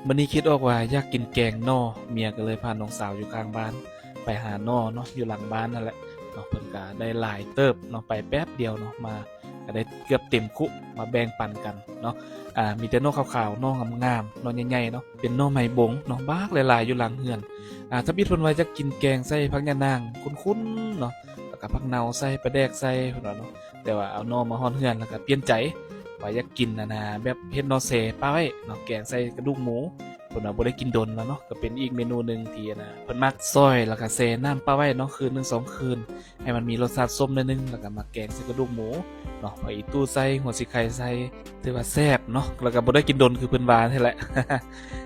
มื้อนี้คิดออกว่าอยากกินแกงหน่อเมียก็เลยพาน้องสาวอยู่ข้างบ้านไปหาหน่อเนาะอยู่หลังบ้านนั่นแหละเนาะเพิ่นก็ได้หลายเติบเนาะไปแป๊บเดียวเนาะมาก็ได้เกือบเต็มคุมาแบ่งปันกันเนาะมีแต่หน่อขาวๆหน่องามๆหน่อใหญ่ๆเนาะเป็นหน่อไม้บงเนาะบากหลายๆอยู่หลังเฮือนถ้าบิดเพิ่นว่าจะกินแกงใส่ผักยะนางคุ้นๆเนาะแล้วก็ผักเนาใส่ปลาแดกใส่เพิ่นว่าเนาะแต่ว่าเอาหน่อมาฮ้อนเฮือนแล้วก็เปลี่ยนใจว่าอยากกินแบบเฮ็ดหน่อเสป้าไว้เนาะแกงใส่กระดูกหมูเพิ่นว่าบ่ได้กินดนแล้วเนาะก็เป็นอีกเมนูหนึงที่เพิ่นมักซอยแล้วก็แช่น้ำปลาไว้เนาะคืนหนึ่งสองคืนให้มันมีรสชาติส้มหน่อยนึงแล้วก็มาแกงใส่กระดูกหมูเนาะผักอีตู้ใส่หัวสิไข่ใส่ถือว่าแซ่บเนาะแล้วก็บ่ได้กินดนคือเพิ่นว่านั่นแหละ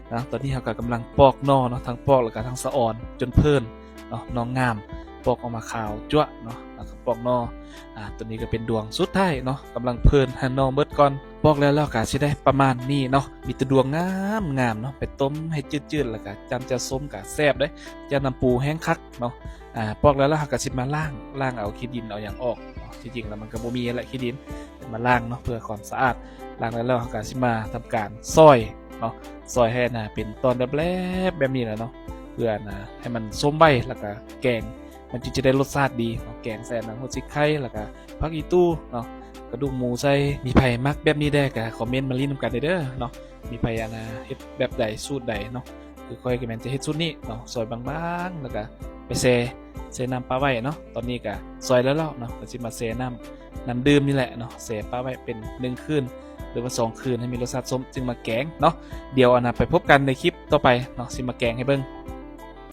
เนาะตอนนี้เราก็กำลังปอกหน่อเนาะทั้งปอกแล้วก็ทั้งสะออนจนเพิ่นเนาะน้องงามปอกออกมาขาวจั๊วะเนาะแล้วก็ปอกหน่อตัวนี้ก็เป็นดวงสุดท้ายเนาะกำลังเพิ่นหน่อเบิดก่อนปอกแล้วก็สิได้ประมาณนี้เนาะมีแต่ดวงงามๆเนาะไปต้มให้จืดๆแล้วก็จำจะส้มก็แซ่บเด้จะน้ำปูแห้งคักเนาะปอกแล้วเราก็สิมาล้างเอาขี้ดินเอาหยังออกเนาะที่จริงแล้วมันก็บ่มีแหละขี้ดินมาล้างเนาะเพื่อความสะอาดล้างแล้วเราก็สิมาทำการซอยเนาะซอยให้เป็นตอนแลบๆแบบนี้แหละเนาะเพื่อให้มันส้มใบแล้วก็แกงมันจึงจะได้รสชาติดีเนาะแกงใส่น้ำหัวซิกไข่แล้วก็ผักอีตู้เนาะกระดูกหมูใส่มีไผมักแบบนี้ได้ก็คอมเมนต์มาลิ้นนำกันเด้อเนาะมีไผเฮ็ดแบบใดสูตรใดเนาะคือค่อยก็แม่นจะเฮ็ดสูตรนี้เนาะซอยบางๆแล้วก็ไปแช่น้ำปลาไว้เนาะตอนนี้ก็ซอยแล้วเนาะก็สิมาแช่น้ำดื่มนี่แหละเนาะแช่ปลาไว้เป็น1คืนหรือว่า2คืนให้มีรสชาติส้มจึงมาแกงเนาะเดี๋ยวไปพบกันในคลิปต่อไปเนาะสิมาแกงให้เบิ่ง